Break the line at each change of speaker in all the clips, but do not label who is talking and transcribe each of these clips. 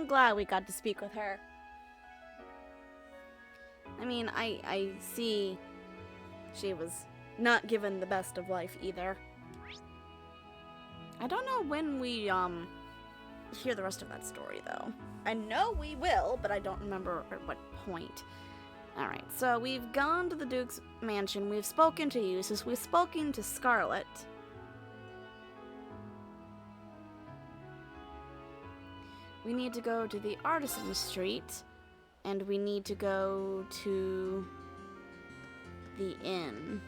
I'm glad we got to speak with her. I mean, I see she was not given the best of life either. I don't know when we, hear the rest of that story, though. I know we will, but I don't remember at what point. Alright, so we've gone to the Duke's mansion, we've spoken to Eustace, we've spoken to Scarlet. We need to go to the Artisan Street, and we need to go to the inn.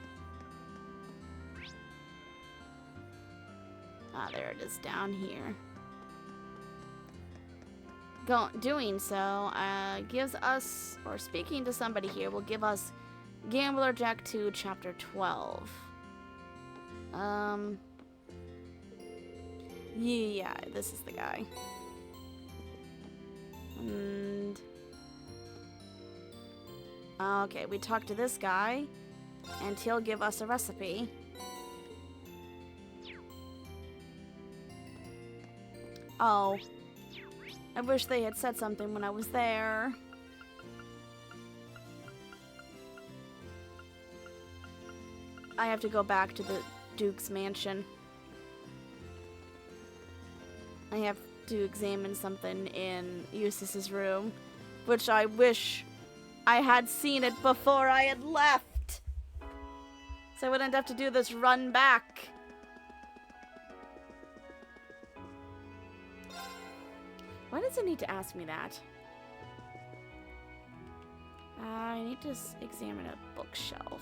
Ah, there it is down here. Doing so gives us, or speaking to somebody here, will give us Gambler Jack 2, Chapter 12. Yeah, this is the guy. And okay, we talked to this guy, and he'll give us a recipe. Oh, I wish they had said something when I was there. I have to go back to the Duke's mansion. I have to examine something in Eustace's room, which I wish I had seen it before I had left, so I wouldn't have to do this run back. Why does it need to ask me that? I need to examine a bookshelf.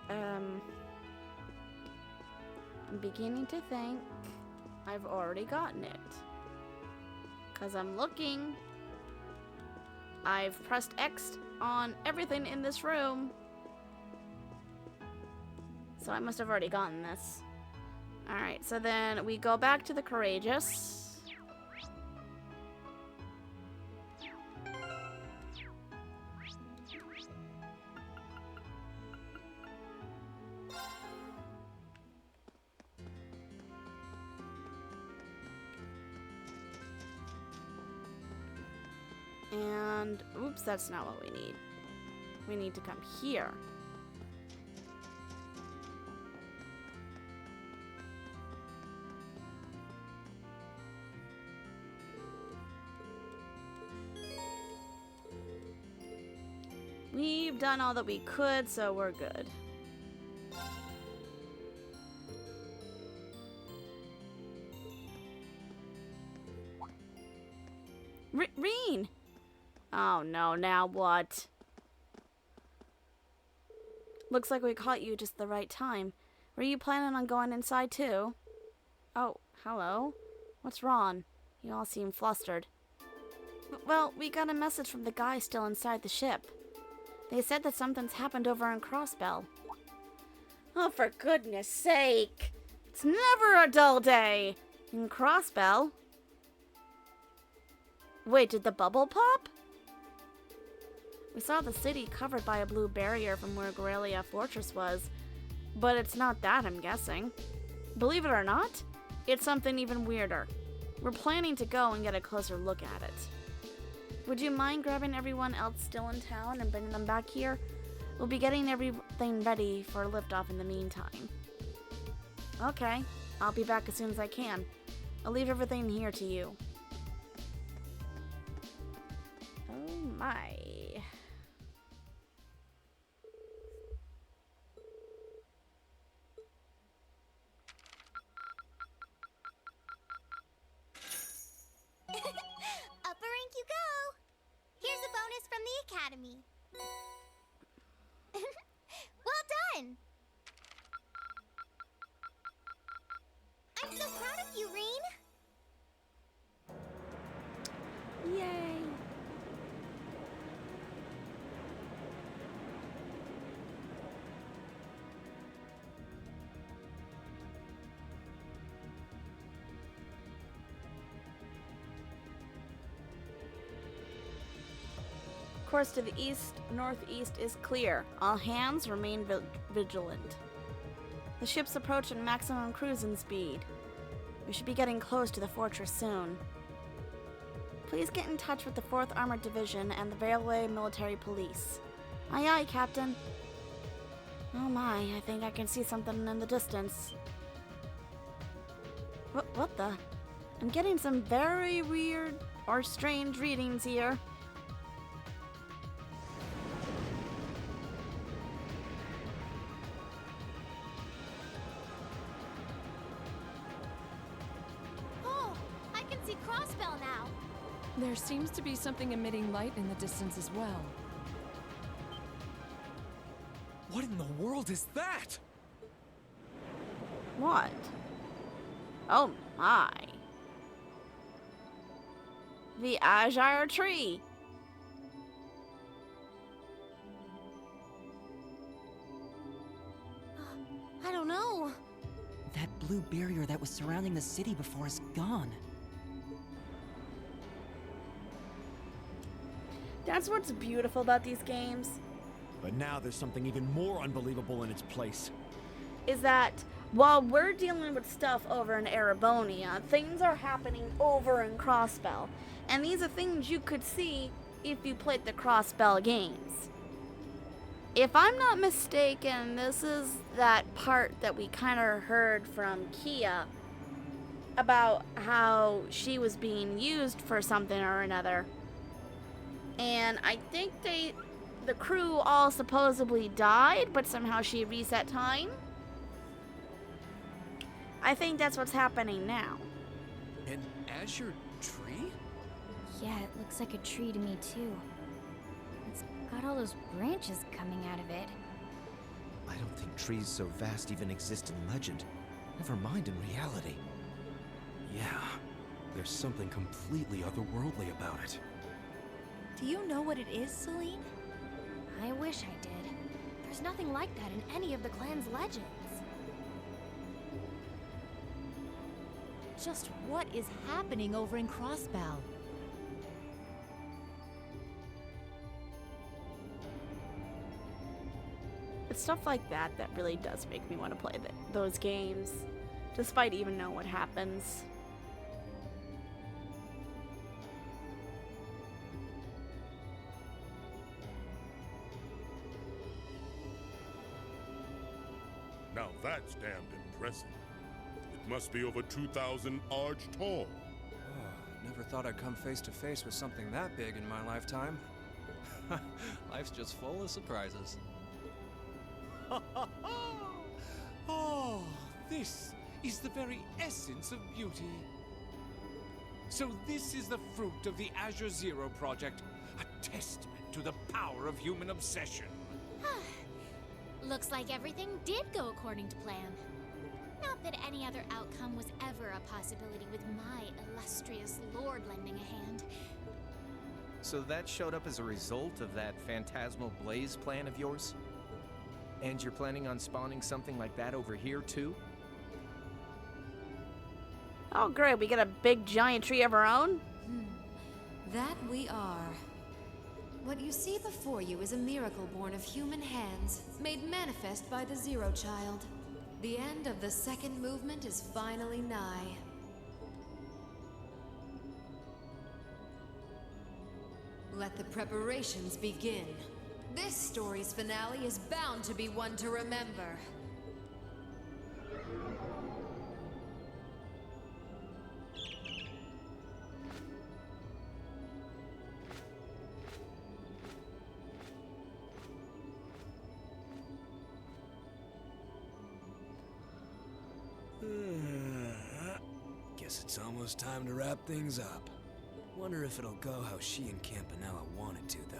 I'm beginning to think I've already gotten it. 'Cause I'm looking. I've pressed X on everything in this room. So I must have already gotten this. Alright, so then we go back to the Courageous. And, oops, that's not what we need. We need to come here. We've done all that we could, so we're good. Rean! Oh no, now what? Looks like we caught you just the right time. Were you planning on going inside too? Oh, hello? What's wrong? You all seem flustered. Well, we got a message from the guy still inside the ship. They said that something's happened over in Crossbell. Oh, for goodness sake! It's never a dull day! In Crossbell? Wait, did the bubble pop? We saw the city covered by a blue barrier from where Gorelia Fortress was, but it's not that, I'm guessing. Believe it or not, it's something even weirder. We're planning to go and get a closer look at it. Would you mind grabbing everyone else still in town and bringing them back here? We'll be getting everything ready for liftoff in the meantime. Okay, I'll be back as soon as I can. I'll leave everything here to you. Oh my.
Upper rank you go! Here's a bonus from the Academy. Well done! I'm so proud of you, Rean!
Yay! Course to the east-northeast is clear. All hands remain vigilant. The ship's approaching maximum cruising speed. We should be getting close to the fortress soon. Please get in touch with the 4th Armored Division and the Railway Military Police. Aye aye, Captain. Oh my, I think I can see something in the distance. What the? I'm getting some very weird or strange readings here.
Oh, I can see Crossbell now.
There seems to be something emitting light in the distance as well.
What in the world is that?
What? Oh my. The Azure Tree.
I don't know.
That blue barrier that was surrounding the city before is gone.
That's what's beautiful about these games.
But now there's something even more unbelievable in its place.
Is that while we're dealing with stuff over in Erebonia, things are happening over in Crossbell. And these are things you could see if you played the Crossbell games. If I'm not mistaken, this is that part that we kind of heard from Kia about how she was being used for something or another. And I think the crew all supposedly died, but somehow she reset time. I think that's what's happening now.
An azure tree?
Yeah, it looks like a tree to me too. It's got all those branches coming out of it.
I don't think trees so vast even exist in legend. Never mind in reality. Yeah, there's something completely otherworldly about it.
Do you know what it is, Celine?
I wish I did. There's nothing like that in any of the clan's legends.
Just what is happening over in Crossbell?
It's stuff like that that really does make me want to play those games, despite even knowing what happens.
Now that's damned impressive. It must be over 2,000 arch tall.
Never thought I'd come face to face with something that big in my lifetime. Life's just full of surprises.
Oh, this is the very essence of beauty. So this is the fruit of the Azure Zero project, a testament to the power of human obsession.
Looks like everything did go according to plan. Not that any other outcome was ever a possibility with my illustrious lord lending a hand.
So that showed up as a result of that phantasmal blaze plan of yours? And you're planning on spawning something like that over here too?
Oh great, we get a big giant tree of our own?
That we are. What you see before you is a miracle born of human hands, made manifest by the Zero Child. The end of the second movement is finally nigh. Let the preparations begin. This story's finale is bound to be one to remember.
Guess it's almost time to wrap things up. Wonder if it'll go how she and Campanella wanted to, though.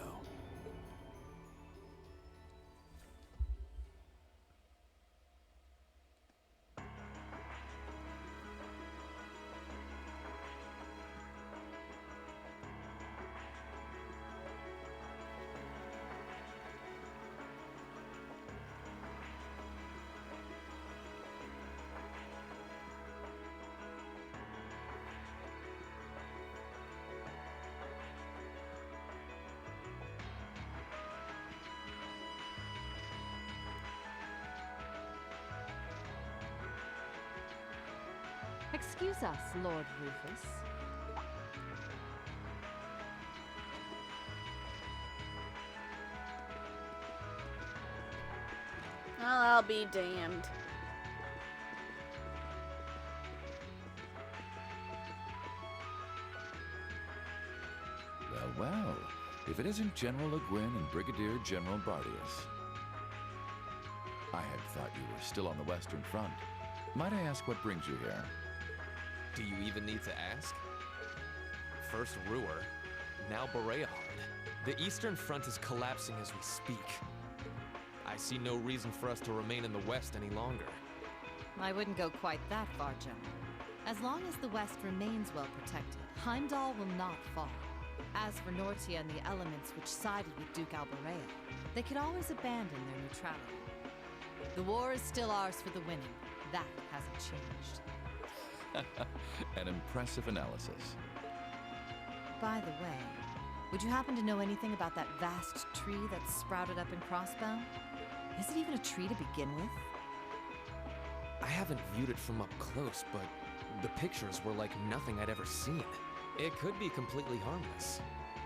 Excuse us, Lord Rufus.
I'll be damned.
Well, well. If it isn't General Le Guin and Brigadier General Bardius. I had thought you were still on the Western Front. Might I ask what brings you here?
Do you even need to ask? First Ruhr, now Bereahard. The Eastern Front is collapsing as we speak. I see no reason for us to remain in the West any longer.
I wouldn't go quite that far, General. As long as the West remains well protected, Heimdall will not fall. As for Nortia and the elements which sided with Duke Alberea, they could always abandon their neutrality. The war is still ours for the winning. That hasn't changed.
An impressive analysis.
By the way, would you happen to know anything about that vast tree that's sprouted up in Crossbell? Is it even a tree to begin with?
I haven't viewed it from up close, but the pictures were like nothing I'd ever seen. It could be completely harmless,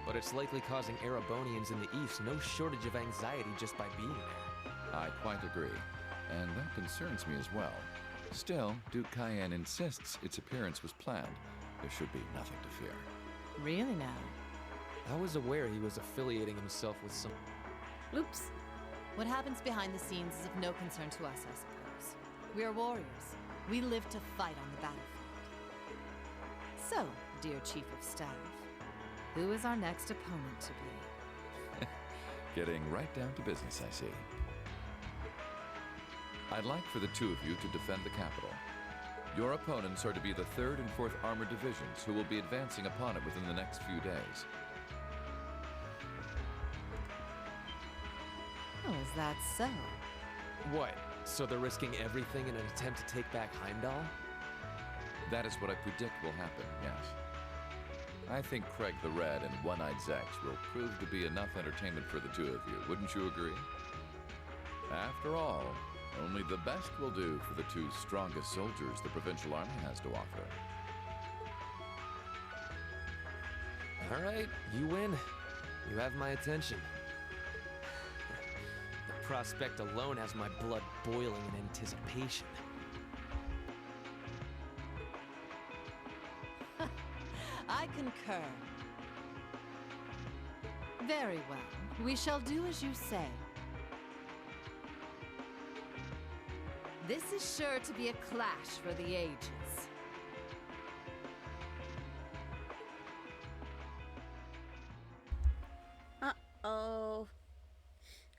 but it's likely causing Erebonians in the East no shortage of anxiety just by being there.
I quite agree, and that concerns me as well. Still, Duke Cayenne insists its appearance was planned. There should be nothing to fear.
Really now?
I was aware he was affiliating himself with some...
Oops.
What happens behind the scenes is of no concern to us, I suppose. We are warriors. We live to fight on the battlefield. So, dear Chief of Staff, who is our next opponent to be?
Getting right down to business, I see. I'd like for the two of you to defend the capital. Your opponents are to be the 3rd and 4th Armored Divisions, who will be advancing upon it within the next few days.
Oh, is that so?
What? So they're risking everything in an attempt to take back Heimdall?
That is what I predict will happen, yes. I think Craig the Red and One-Eyed Zex will prove to be enough entertainment for the two of you, wouldn't you agree? After all, only the best will do for the two strongest soldiers the Provincial Army has to offer.
All right, you win. You have my attention. The prospect alone has my blood boiling in anticipation.
I concur. Very well. We shall do as you say. This is sure to be a clash for the ages.
Uh-oh.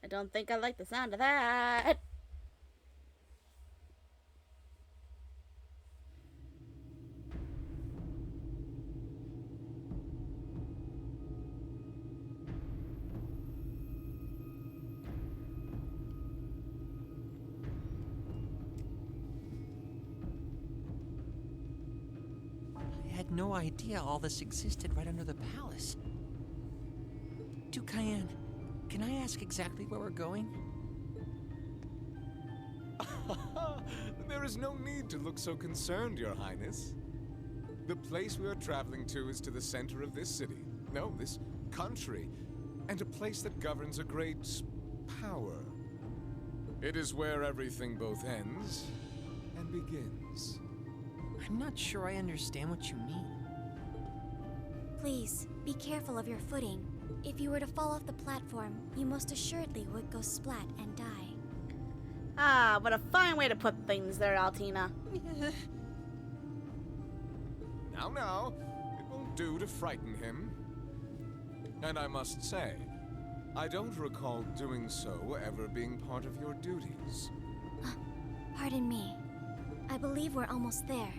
I don't think I like the sound of that.
I had no idea all this existed right under the palace. Duke Cayenne, can I ask exactly where we're going?
There is no need to look so concerned, Your Highness. The place we are traveling to is to the center of this city. No, this country. And a place that governs a great power. It is where everything both ends and begins.
I'm not sure I understand what you mean.
Please, be careful of your footing. If you were to fall off the platform, you most assuredly would go splat and die.
Ah, what a fine way to put things there, Altina.
Now, it won't do to frighten him. And I must say, I don't recall doing so ever being part of your duties.
Pardon me. I believe we're almost there.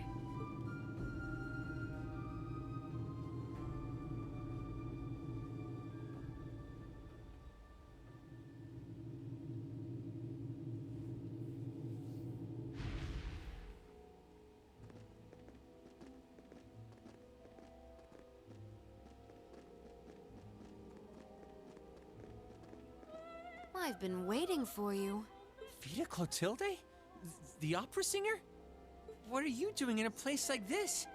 I've been waiting for you.
Vita Clotilde? The opera singer? What are you doing in a place like this?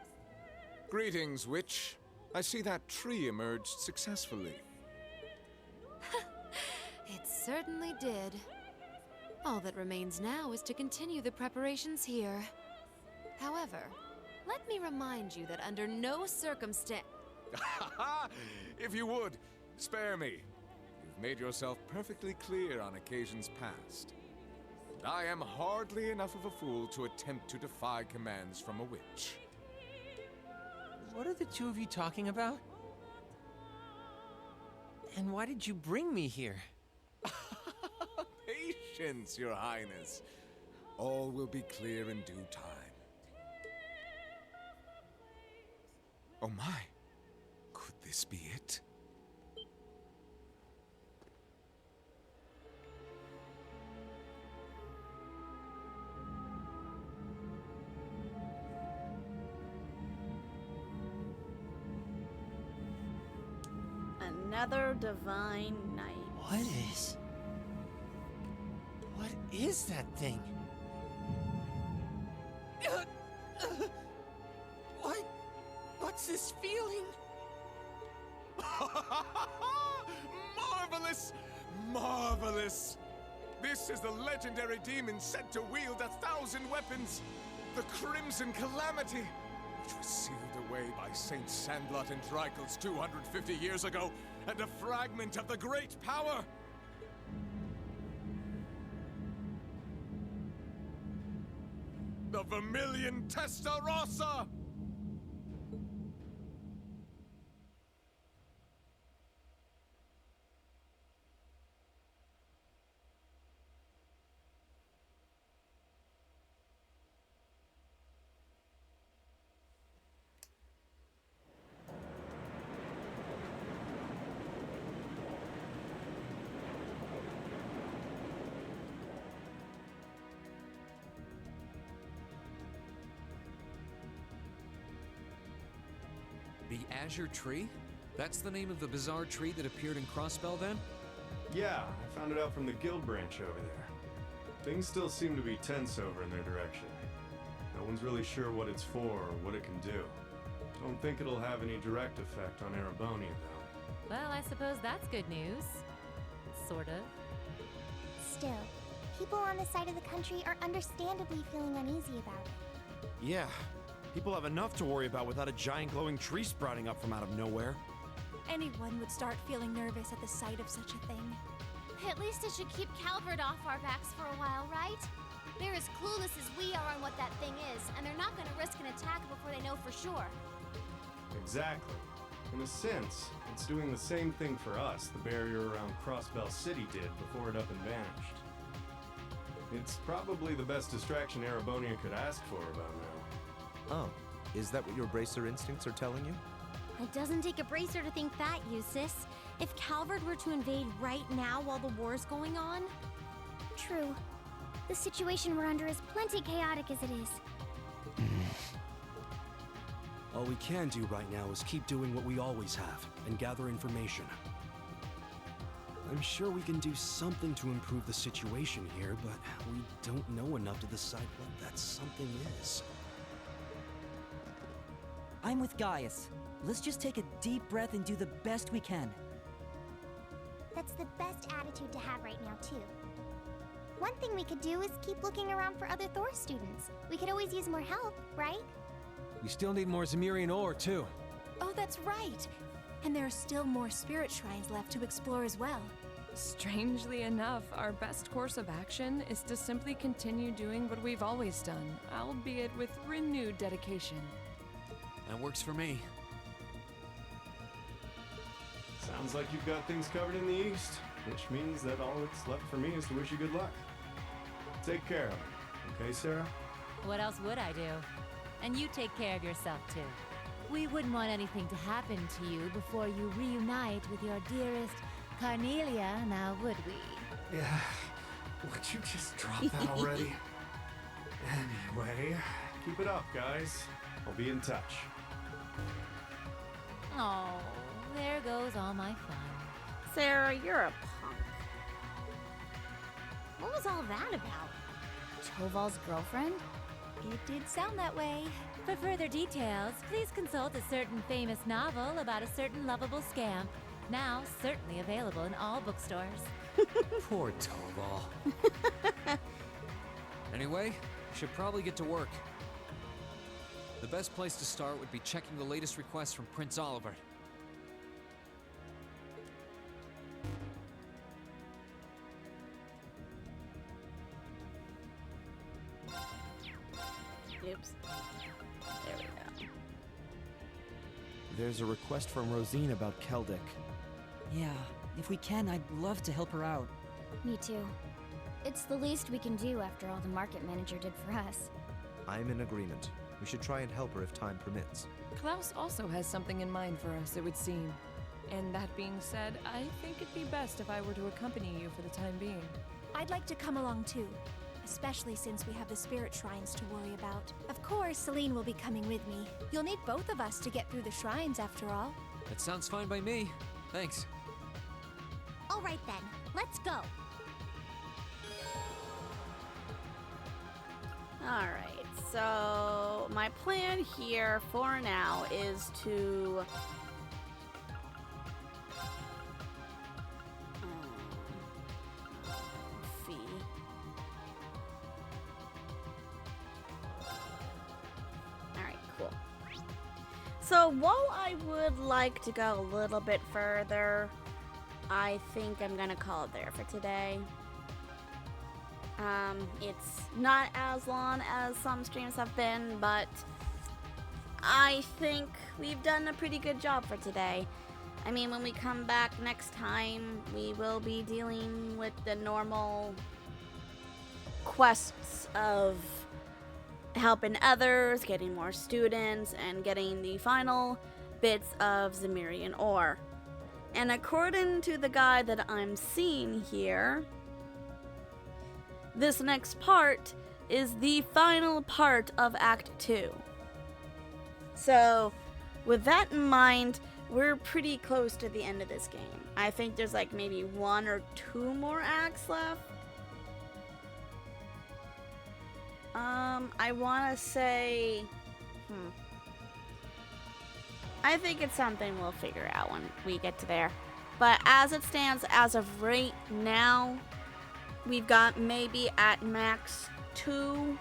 Greetings, witch. I see that tree emerged successfully.
It certainly did. All that remains now is to continue the preparations here. However, let me remind you that under no circumstance...
If you would, spare me. You've made yourself perfectly clear on occasions past. And I am hardly enough of a fool to attempt to defy commands from a witch.
What are the two of you talking about? And why did you bring me here?
Patience, Your Highness. All will be clear in due time. Oh my. Could this be it?
Another divine night.
What is that thing? What's this feeling?
Marvelous! Marvelous! This is the legendary demon said to wield 1,000 weapons. The Crimson Calamity, which was sealed away by Saint Sandlot and Drykel's 250 years ago, and a fragment of the great power. The Vermilion Testarossa!
The Azure Tree? That's the name of the bizarre tree that appeared in Crossbell, then?
Yeah, I found it out from the guild branch over there. Things still seem to be tense over in their direction. No one's really sure what it's for or what it can do. Don't think it'll have any direct effect on Erebonia, though.
Well, I suppose that's good news. Sort of.
Still, people on this side of the country are understandably feeling uneasy about it.
Yeah, people have enough to worry about without a giant glowing tree sprouting up from out of nowhere.
Anyone would start feeling nervous at the sight of such a thing.
At least it should keep Calvert off our backs for a while, right? They're as clueless as we are on what that thing is, and they're not going to risk an attack before they know for sure.
Exactly. In a sense, it's doing the same thing for us the barrier around Crossbell City did before it up and vanished. It's probably the best distraction Erebonia could ask for about now.
Oh, is that what your bracer instincts are telling you?
It doesn't take a bracer to think that, Eustace. If Calvert were to invade right now while the war's going on...
True. The situation we're under is plenty chaotic as it is.
All we can do right now is keep doing what we always have, and gather information. I'm sure we can do something to improve the situation here, but we don't know enough to decide what that something is.
I'm with Gaius. Let's just take a deep breath and do the best we can.
That's the best attitude to have right now, too. One thing we could do is keep looking around for other Thor students. We could always use more help, right?
We still need more Ymirian ore, too.
Oh, that's right. And there are still more spirit shrines left to explore as well.
Strangely enough, our best course of action is to simply continue doing what we've always done, albeit with renewed dedication.
That works for me.
Sounds like you've got things covered in the east, which means that all that's left for me is to wish you good luck. Take care of it, okay, Sarah?
What else would I do? And you take care of yourself, too. We wouldn't want anything to happen to you before you reunite with your dearest Carnelia, now would we?
Yeah, would you just drop that already? Anyway, keep it up, guys. I'll be in touch.
Oh, there goes all my fun.
Sarah, you're a punk.
What was all that about? Toval's girlfriend?
It did sound that way.
For further details, please consult a certain famous novel about a certain lovable scamp. Now certainly available in all bookstores.
Poor Toval.
Anyway, should probably get to work. The best place to start would be checking the latest requests from Prince Oliver.
Oops. There we go.
There's a request from Rosine about Keldic.
Yeah, if we can, I'd love to help her out.
Me too. It's the least we can do after all the market manager did for us.
I'm in agreement. We should try and help her if time permits.
Klaus also has something in mind for us, it would seem. And that being said, I think it'd be best if I were to accompany you for the time being.
I'd like to come along too, especially since we have the spirit shrines to worry about. Of course, Celine will be coming with me. You'll need both of us to get through the shrines after all.
That sounds fine by me. Thanks.
All right then, let's go.
Alright, so my plan here for now is to fee. Alright, cool. So while I would like to go a little bit further, I think I'm gonna call it there for today. It's not as long as some streams have been, but I think we've done a pretty good job for today. I mean, when we come back next time, we will be dealing with the normal quests of helping others, getting more students, and getting the final bits of Ymirian ore. And according to the guide that I'm seeing here, this next part is the final part of Act 2. So, with that in mind, we're pretty close to the end of this game. I think there's like maybe 1 or 2 more acts left. I want to say... I think it's something we'll figure out when we get to there. But as it stands, as of right now, we've got maybe at max 2,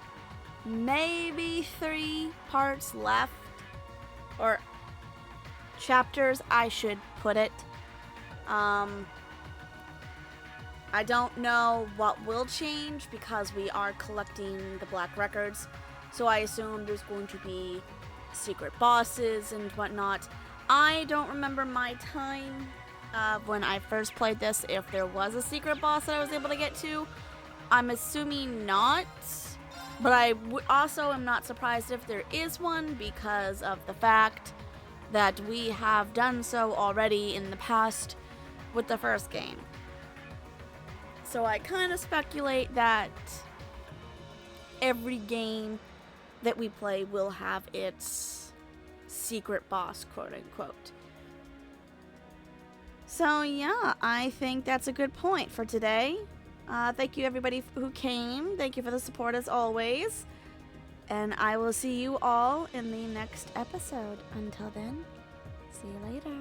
maybe 3 parts left. Or chapters, I should put it. I don't know what will change because we are collecting the black records. So I assume there's going to be secret bosses and whatnot. I don't remember my time when I first played this, if there was a secret boss that I was able to get to. I'm assuming not, but I also am not surprised if there is one because of the fact that we have done so already in the past with the first game. So I kind of speculate that every game that we play will have its secret boss, quote unquote. So yeah, I think that's a good point for today. Thank you everybody who came. Thank you for the support as always. And I will see you all in the next episode. Until then, see you later.